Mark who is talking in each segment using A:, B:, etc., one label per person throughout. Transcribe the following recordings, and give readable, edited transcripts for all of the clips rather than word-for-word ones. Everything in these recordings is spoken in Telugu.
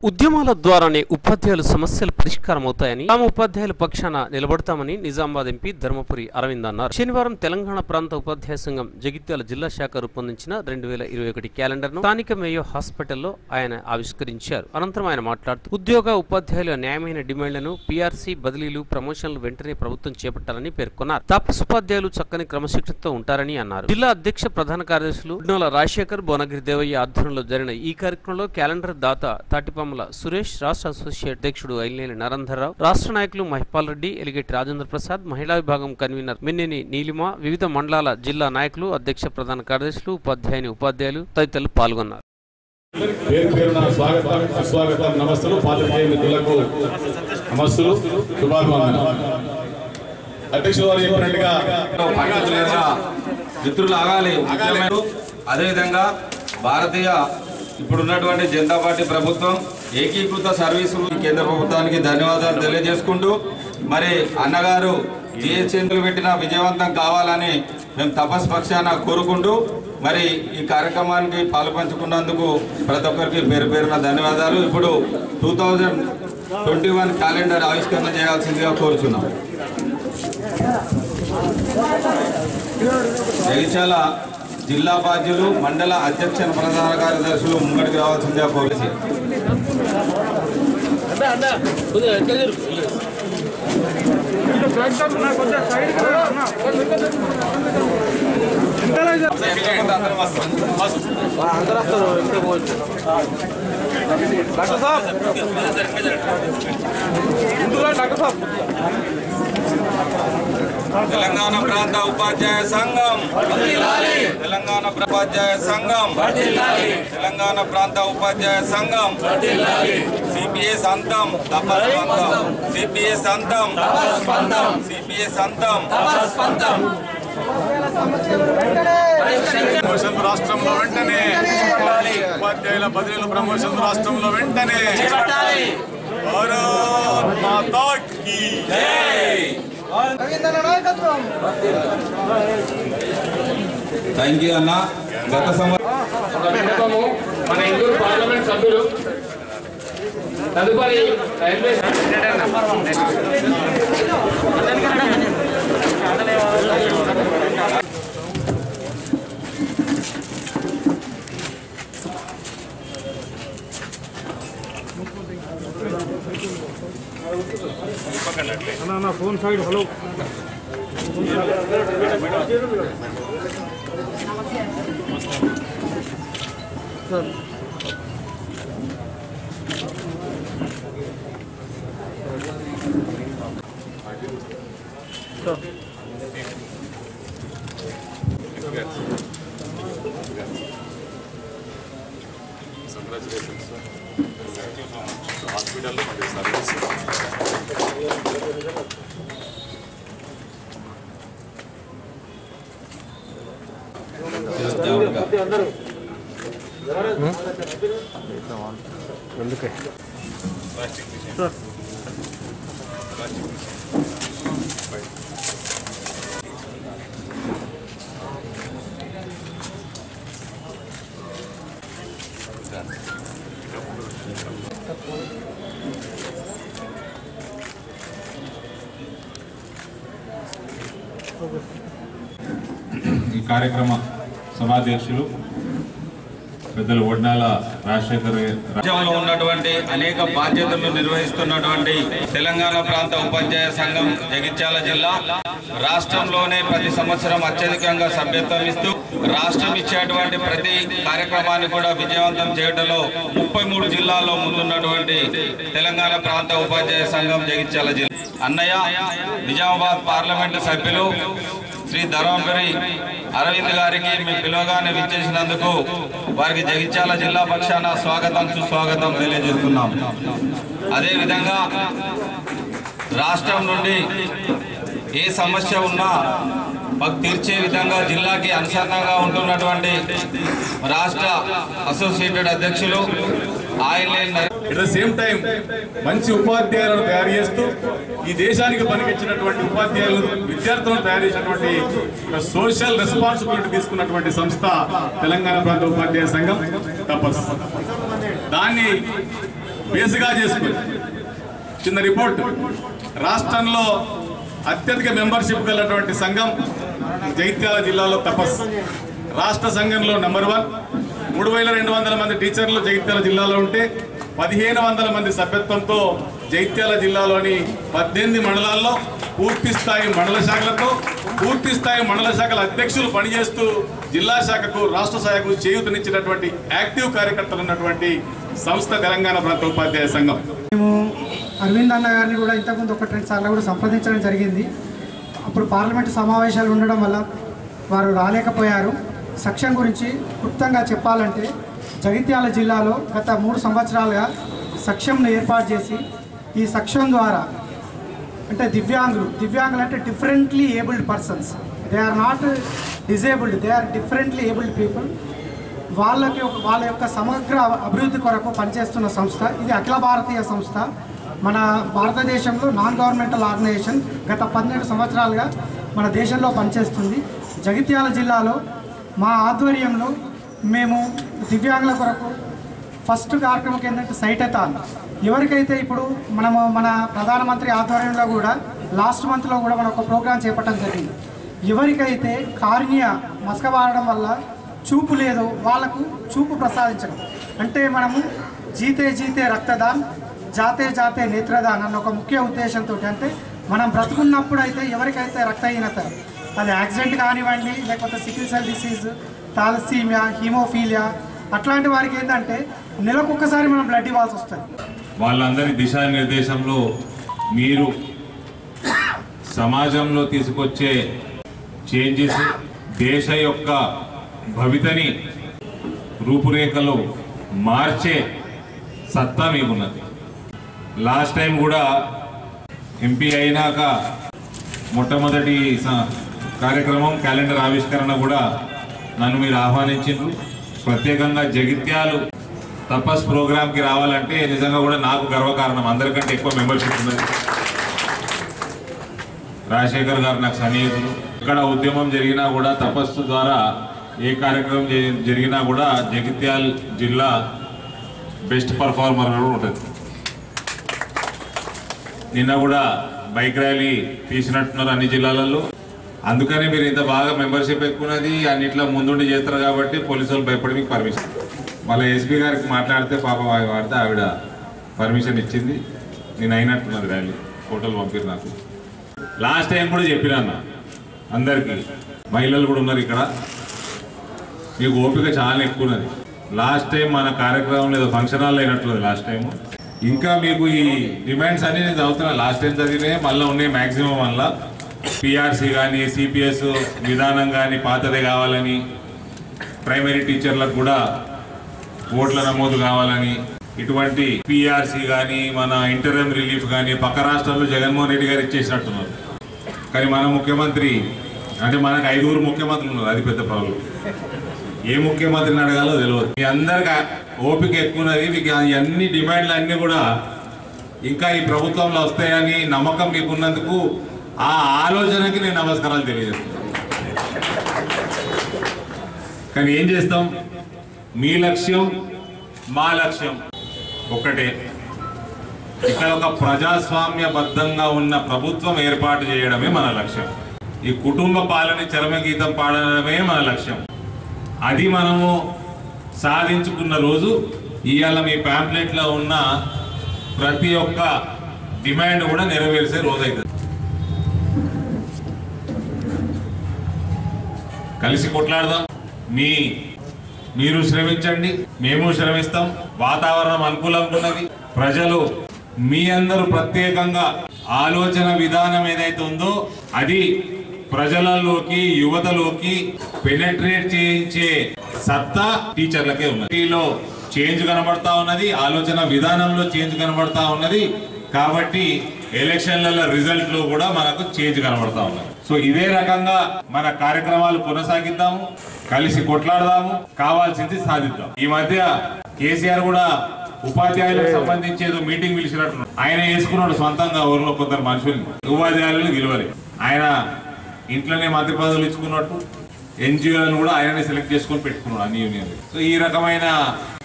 A: ఉద్యమాల ద్వారానే ఉపాధ్యాయుల సమస్యలు పరిష్కారమవుతాయని తాము ఉపాధ్యాయుల పక్షాన నిలబడతామని నిజామాబాద్ ఎంపీ ధర్మపురి అరవింద్ అన్నారు. శనివారం తెలంగాణ ప్రాంత ఉపాధ్యాయ సంఘం జగిత్యాల జిల్లా శాఖ రూపొందించిన 2021 క్యాలెండర్ను స్థానిక మేయో హాస్పిటల్లో ఆయన ఆవిష్కరించారు. అనంతరం ఆయన మాట్లాడుతూ ఉద్యోగ ఉపాధ్యాయుల న్యాయమైన డిమాండ్లను పీఆర్సీ బదిలీలు ప్రమోషన్లు వెంటనే ప్రభుత్వం చేపట్టాలని పేర్కొన్నారు. తాపస్ ఉపాధ్యాయులు చక్కని క్రమశిక్షణతో ఉంటారని అన్నారు. జిల్లా అధ్యక్ష ప్రధాన కార్యదర్శులు ఉడ్నోల రాజశేఖర్, భువనగిరి దేవయ్య ఆధ్వర్యంలో జరిగిన ఈ కార్యక్రమంలో క్యాలెండర్ దాత తాటిపాముల సురేష్, రాష్ట్ర అసోసియేట్ అధ్యక్షుడు ఐలేని నరేంద్రరావు, రాష్ట్ర నాయకులు మహిపాల్ రెడ్డి, ఎలిగేటి రాజేంద్ర ప్రసాద్, మహిళా విభాగం కన్వీనర్ మిన్నెని నీలిమ, వివిధ మండలాల జిల్లా నాయకులు, అధ్యక్ష ప్రధాన కార్యదర్శులు, ఉపాధ్యాయులు తదితరులు పాల్గొన్నారు.
B: అదేవిధంగా భారతీయ ఇప్పుడున్నటువంటి జనతా పార్టీ ప్రభుత్వం ఏకీకృత సర్వీసులు కేంద్ర ప్రభుత్వానికి ధన్యవాదాలు తెలియజేసుకుంటూ, మరి అన్నగారు జిహెచ్ఎంలు పెట్టిన విజయవంతం కావాలని మేము తపస్ పక్షాన కోరుకుంటూ, మరి ఈ కార్యక్రమానికి పాల్పంచుకున్నందుకు ప్రతి ఒక్కరికి పేరు పేరున ధన్యవాదాలు. ఇప్పుడు 2021 క్యాలెండర్ ఆవిష్కరణ చేయాల్సిందిగా కోరుచున్నాం. జగిత్యాల జిల్లా బాధ్యులు, మండల అధ్యక్ష ప్రధాన కార్యదర్శులు ముంగడికి రావాల్సిందిగా కోరేసి తెలంగాణ ప్రాంత ఉపాధ్యాయ సంఘం, తెలంగాణ ఉపాధ్యాయ సంఘం, తెలంగాణ ప్రాంత ఉపాధ్యాయ సంఘం, సిపిఎస్ అంతం, సిపిఎస్ అంతం, సిపిఎస్ అంతం.
C: ప్రమోషన్ రాష్ట్రంలో వెంటనే, ఉపాధ్యాయుల బదిలీల ప్రమోషన్ రాష్ట్రంలో వెంటనే. భారత్ మాతా కీ జై.
B: థ్యాంక్ యూ అన్న. గత
D: మన ఇందూరు పార్లమెంట్ సభ్యులు తదుపరి railway
C: phone side. Hello sir,
E: congratulations sir. హాస్పిటల్లో మంచి సర్వీస్.
A: ఎందుకే
E: ఈ కార్యక్రమ సభాధ్యక్షులు పెద్దలు ఒడ్నాల రాజశేఖర్,
B: రాజ్యంలో ఉన్నటువంటి అనేక బాధ్యతలు నిర్వహిస్తున్నటువంటి తెలంగాణ ప్రాంత ఉపాధ్యాయ సంఘం జగిత్యాల జిల్లా రాష్ట్రంలోనే ప్రతి సంవత్సరం అత్యధికంగా సభ్యత్వం ఇస్తూ రాష్ట్రం ఇచ్చేటువంటి ప్రతి కార్యక్రమాన్ని కూడా విజయవంతం చేయడంలో 33 జిల్లాల్లో ముందున్నటువంటి తెలంగాణ ప్రాంత ఉపాధ్యాయ సంఘం జగిత్యాల జిల్లా. అన్నయ్య నిజామాబాద్ పార్లమెంటు సభ్యులు శ్రీ ధర్మపురి అరవింద్ గారికి మీ పిలువగానే విచ్చేసినందుకు వారికి జగిత్యాల జిల్లా పక్షాన స్వాగతం సుస్వాగతం తెలియజేస్తున్నాం. అదేవిధంగా రాష్ట్రం నుండి ఏ సమస్య ఉన్నా మాకు తీర్చే విధంగా జిల్లాకి అనుసరణగా ఉంటున్నటువంటి రాష్ట్ర అసోసియేటెడ్ అధ్యక్షులు ఆయన
C: ఎట్ ద సేమ్ టైం మంచి ఉపాధ్యాయులను తయారు చేస్తూ ఈ దేశానికి పనికిచ్చినటువంటి ఉపాధ్యాయులు విద్యార్థులను తయారు చేసినటువంటి ఒక సోషల్ రెస్పాన్సిబిలిటీ తీసుకున్నటువంటి సంస్థ తెలంగాణ ప్రాంత ఉపాధ్యాయ సంఘం తపస్. దాన్ని బేస్గా చేసుకుని చిన్న రిపోర్ట్. రాష్ట్రంలో అత్యధిక మెంబర్షిప్ గలటువంటి సంఘం జగిత్యాల జిల్లాలో తపస్. రాష్ట్ర సంఘంలో నంబర్ 1. 3200 మంది టీచర్లు జగిత్యాల జిల్లాలో ఉంటే 1500 మంది సభ్యత్వంతో జగిత్యాల జిల్లాలోని 18 మండలాల్లో పూర్తి స్థాయి మండల శాఖలతో పూర్తి స్థాయి మండల శాఖల అధ్యక్షులు పనిచేస్తూ జిల్లా శాఖకు రాష్ట్ర శాఖకు చేయూతనిచ్చినటువంటి యాక్టివ్ కార్యకర్తలు ఉన్నటువంటి సంస్థ తెలంగాణ ప్రాంత ఉపాధ్యాయ సంఘం.
F: మేము అరవింద్ అన్న గారిని కూడా ఇంతకుముందు 1-2 సార్లు కూడా సంప్రదించడం జరిగింది. అప్పుడు పార్లమెంటు సమావేశాలు ఉండడం వల్ల వారు రాలేకపోయారు. సక్షం గురించి క్లుప్తంగా చెప్పాలంటే జగిత్యాల జిల్లాలో గత 3 సంవత్సరాలుగా సక్షంను ఏర్పాటు చేసి ఈ సక్షం ద్వారా అంటే దివ్యాంగులు అంటే differently abled persons, they are not disabled, they are differently abled people, వాళ్ళ యొక్క సమగ్ర అభివృద్ధి కొరకు పనిచేస్తున్న సంస్థ. ఇది అఖిల భారతీయ సంస్థ. మన భారతదేశంలో నాన్ గవర్నమెంటల్ ఆర్గనైజేషన్ గత 12 సంవత్సరాలుగా మన దేశంలో పనిచేస్తుంది. జగిత్యాల జిల్లాలో మా ఆధ్వర్యంలో మేము దివ్యాంగుల కొరకు ఫస్ట్ కార్యక్రమం ఏంటంటే సైటథాన్. ఎవరికైతే ఇప్పుడు మన ప్రధానమంత్రి ఆధ్వర్యంలో కూడా లాస్ట్ మంత్లో కూడా మనం ఒక ప్రోగ్రాం చేపట్టడం జరిగింది. ఎవరికైతే కార్నియా మసకబారడం వల్ల చూపు లేదో వాళ్ళకు చూపు ప్రసాదించడం అంటే మనము జీతే రక్తదాన్ జాతే నేత్రదాన్ అన్న ఒక ముఖ్య ఉద్దేశంతో, అంటే మనం బ్రతుకున్నప్పుడు అయితే ఎవరికైతే రక్తహీనత, అది యాక్సిడెంట్ కానివ్వండి, లేకపోతే sickle cell disease, thalassaemia, haemophilia, అట్లాంటి వారికి ఏంటంటే నెలకొకసారి మనం బ్లడ్ ఇవ్వాల్సి వస్తుంది.
E: వాళ్ళందరి దిశానిర్దేశంలో మీరు సమాజంలో తీసుకొచ్చే చేంజెస్ దేశ యొక్క భవితని రూపురేఖలు మార్చే సత్తా మీకున్నది. లాస్ట్ టైం కూడా ఎంపీ అయినాక మొట్టమొదటి కార్యక్రమం క్యాలెండర్ ఆవిష్కరణ కూడా నన్ను మీరు ఆహ్వానించారు. ప్రత్యేకంగా జగిత్యాలు తపస్ ప్రోగ్రామ్కి రావాలంటే నిజంగా కూడా నాకు గర్వకారణం. అందరికంటే ఎక్కువ మెంబర్షిప్ ఉన్నది. రాజశేఖర్ గారు నాకు సన్నిహితులు. ఇక్కడ ఉద్యమం జరిగినా కూడా తపస్సు ద్వారా ఏ కార్యక్రమం జరిగినా కూడా జగిత్యాల జిల్లా బెస్ట్ పర్ఫార్మర్ ఉంటుంది. నిన్న కూడా బైక్ ర్యాలీ తీసినట్టున్నారు అన్ని జిల్లాలలో. అందుకని మీరు ఇంత బాగా మెంబర్షిప్ ఎక్కున్నది అన్నిట్లో ముందుండి చేస్తారు కాబట్టి పోలీసు వాళ్ళు భయపడి మీకు పర్మిషన్. మళ్ళీ ఎస్పీ గారికి మాట్లాడితే పాప వాడితే ఆవిడ పర్మిషన్ ఇచ్చింది. నేను అయినట్టున్నది ర్యాలీ, ఫోటోలు పంపిరు నాకు. లాస్ట్ టైం కూడా చెప్పినాన్న అందరికీ, మహిళలు కూడా ఉన్నారు ఇక్కడ, మీకు ఓపిక చాలా ఎక్కువ ఉన్నది. లాస్ట్ టైం మన కార్యక్రమంలో ఏదో ఫంక్షన్ హాల్ అయినట్లుంది లాస్ట్ టైము. ఇంకా మీకు ఈ డిమాండ్స్ అన్ని నేను చదువుతున్నా. లాస్ట్ టైం చదివినాయి మళ్ళీ ఉన్నాయి మ్యాక్సిమం. వల్ల పిఆర్సీ కానీ సిపిఎస్ విధానం కానీ పాతదే కావాలని, ప్రైమరీ టీచర్లకు కూడా ఓట్ల నమోదు కావాలని, ఇటువంటి పిఆర్సీ కానీ మన ఇంటర్మ్ రిలీఫ్ కానీ పక్క రాష్ట్రాల్లో జగన్మోహన్ రెడ్డి గారు ఇచ్చేసినట్టున్నారు. కానీ మన ముఖ్యమంత్రి అంటే మనకు 5 ముఖ్యమంత్రులు ఉన్నారు. అది పెద్ద ప్రాబ్లం. ఏ ముఖ్యమంత్రిని అడగాలో తెలియదు. మీ అందరికి ఓపిక ఎక్కువన్నది. మీకు అన్ని డిమాండ్లు అన్నీ కూడా ఇంకా ఈ ప్రభుత్వంలో వస్తాయని నమ్మకం మీకున్నందుకు ఆ ఆలోచనకి నేను నమస్కారాలు తెలియజేస్తున్నాను. కానీ ఏం చేస్తాం, మీ లక్ష్యం మా లక్ష్యం ఒక్కటే. ఇక్కడ ఒక ప్రజాస్వామ్యబద్ధంగా ఉన్న ప్రభుత్వం ఏర్పాటు చేయడమే మన లక్ష్యం. ఈ కుటుంబ పాలన చరమగీతం పాడడమే మన లక్ష్యం. అది మనము సాధించుకున్న రోజు ఇవాళ మీ ప్యాంప్లెట్లో ఉన్న ప్రతి ఒక్క డిమాండ్ కూడా నెరవేర్చే రోజు అవుతుంది. కలిసి కొట్లాడదాం. మీరు శ్రమించండి, మేము శ్రమిస్తాం. వాతావరణం అనుకూలంగా ఉన్నది. ప్రజలు మీ అందరూ ప్రత్యేకంగా ఆలోచన విధానం ఏదైతే ఉందో అది ప్రజలలోకి యువతలోకి పెనెట్రేట్ చేయించే సత్తా టీచర్లకే ఉన్నది. వీటిలో చేంజ్ కనబడతా ఉన్నది, ఆలోచన విధానంలో చేంజ్ కనబడతా ఉన్నది. కాబట్టి ఎలక్షన్ల రిజల్ట్ లో కూడా మనకు చేంజ్ కనబడతా ఉన్నది. సో ఇదే రకంగా మన కార్యక్రమాలు కొనసాగిద్దాము, కలిసి కొట్లాడదాము, కావాల్సింది సాధిద్దాం. ఈ మధ్య కేసీఆర్ కూడా ఉపాధ్యాయులకు సంబంధించి ఏదో మీటింగ్ పిలిచినట్టు ఆయన వేసుకున్నాడు సొంతంగా. ఊరిలో కొందరు మనుషుల్ని ఉపాధ్యాయులను గెలవాలి. ఆయన ఇంట్లోనే మంత్రి పదవులు ఇచ్చుకున్నట్టు ఎన్జిఓలను కూడా ఆయననే సెలెక్ట్ చేసుకొని పెట్టుకున్నాడు అన్ని యూనియన్లు. సో ఈ రకమైన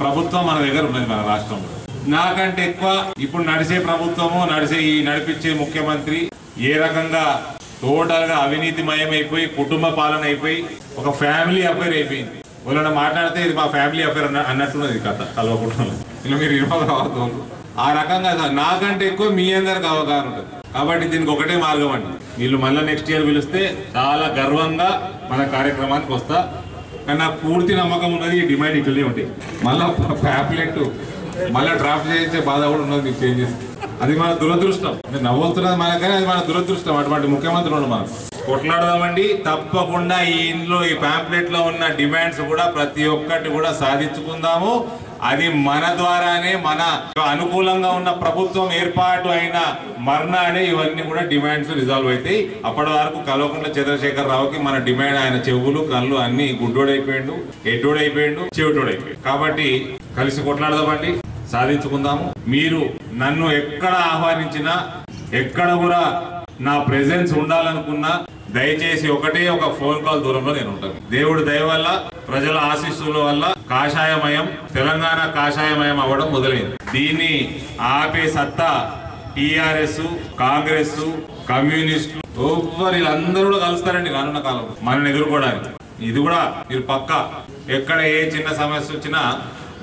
E: ప్రభుత్వం మన దగ్గర ఉన్నది మన రాష్ట్రంలో. నాకంటే ఎక్కువ ఇప్పుడు నడిచే ప్రభుత్వము నడిపించే ముఖ్యమంత్రి ఏ రకంగా టోటల్ గా అవినీతిమయమైపోయి కుటుంబ పాలన అయిపోయి ఒక ఫ్యామిలీ అఫైర్ అయిపోయింది. వాళ్ళని మాట్లాడితే ఇది మా ఫ్యామిలీ అఫైర్ అన్నట్టున్నది కథ కల్వకుంటలో. ఇలా మీరు ఇన్వాల్వ్ అవ్వద్దు. ఆ రకంగా నాకంటే ఎక్కువ మీ అందరికి అవగాహన ఉంటుంది. కాబట్టి దీనికి ఒకటే మార్గం అండి, వీళ్ళు మళ్ళీ నెక్స్ట్ ఇయర్ పిలిస్తే చాలా గర్వంగా మన కార్యక్రమానికి వస్తా. కానీ నాకు పూర్తి నమ్మకం ఉన్నది ఈ డిమాండ్ ఇట్లనే ఉంటాయి. మళ్ళీ ప్యాంప్లెట్ మళ్ళీ డ్రాఫ్ట్ చేసే బాధ కూడా ఉన్నది మీకు చేంజెస్. అది మన దురదృష్టం. మీరు నవ్వుతున్నది మనకనే అది మన దురదృష్టం. అటువంటి ముఖ్యమంత్రి ఉండు మనం కొట్లాడదామండి. తప్పకుండా ఈ ప్యాంప్లెట్ లో ఉన్న డిమాండ్స్ కూడా ప్రతి ఒక్కటి కూడా సాధించుకుందాము. అది మన ద్వారానే మన అనుకూలంగా ఉన్న ప్రభుత్వం ఏర్పాటు అయిన మర్నాడే ఇవన్నీ కూడా డిమాండ్స్ రిజాల్వ్ అవుతాయి. అప్పటి వరకు కల్వకుంట్ల చంద్రశేఖర్ రావుకి మన డిమాండ్ ఆయన చెవులు కళ్ళు అన్ని గుడ్డోడైపోయాడు, ఎడ్డోడైపోయాడు, చెవిటోడైపోయాడు. కాబట్టి కలిసి కొట్లాడదామండి, సాధించుకుందాము. మీరు నన్ను ఎక్కడ ఆహ్వానించినా ఎక్కడ కూడా నా ప్రెజెన్స్ ఉండాలనుకున్నా దయచేసి ఒక ఫోన్ కాల్ దూరంలో నేను ఉంటాను. దేవుడి దయ వల్ల ప్రజల ఆశీస్సుల వల్ల కాషాయమయం తెలంగాణ కాషాయమయం అవ్వడం మొదలైంది. దీన్ని ఆపే సత్తా టిఆర్ఎస్, కాంగ్రెస్, కమ్యూనిస్టులు వీళ్ళందరూ కూడా కలుస్తారండి రానున్న కాలంలో మనల్ని ఎదుర్కోవడానికి. ఇది కూడా మీరు పక్క ఎక్కడ ఏ చిన్న సమస్య వచ్చినా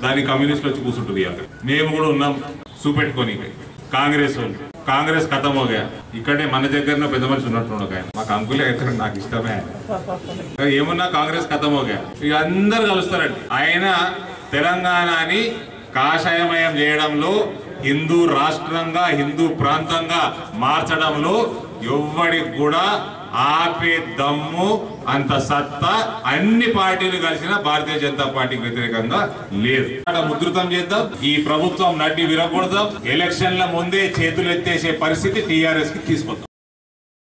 E: దాన్ని కమ్యూనిస్టులు వచ్చి కూర్చుంటుంది. మేము కూడా ఉన్నాం చూపెట్టుకొని. కాంగ్రెస్ ఖతం హోగా ఇక్కడే మన దగ్గర పెద్ద మనిషి ఉన్నట్టు మాకు అంకులే ఎక్కడ నాకు ఇష్టమే. ఏమున్నా కాంగ్రెస్ ఖతం హోగా ఇక అందరు కలుస్తారండి. ఆయన తెలంగాణని కాషాయమయం చేయడంలో, హిందూ రాష్ట్రంగా హిందూ ప్రాంతంగా మార్చడంలో ఎవ్వడికి కూడా ఆపే దమ్ము అంత సత్తా అన్ని పార్టీలు కలిసిన భారతీయ జనతా పార్టీకి వ్యతిరేకంగా లేదు. ముద్రితం చేద్దాం, ఈ ప్రభుత్వం నడ్డి విరగొడదాం. ఎలక్షన్ల ముందే చేతులు ఎత్తేసే పరిస్థితి టీఆర్ఎస్ కి తీసుకొద్దాం.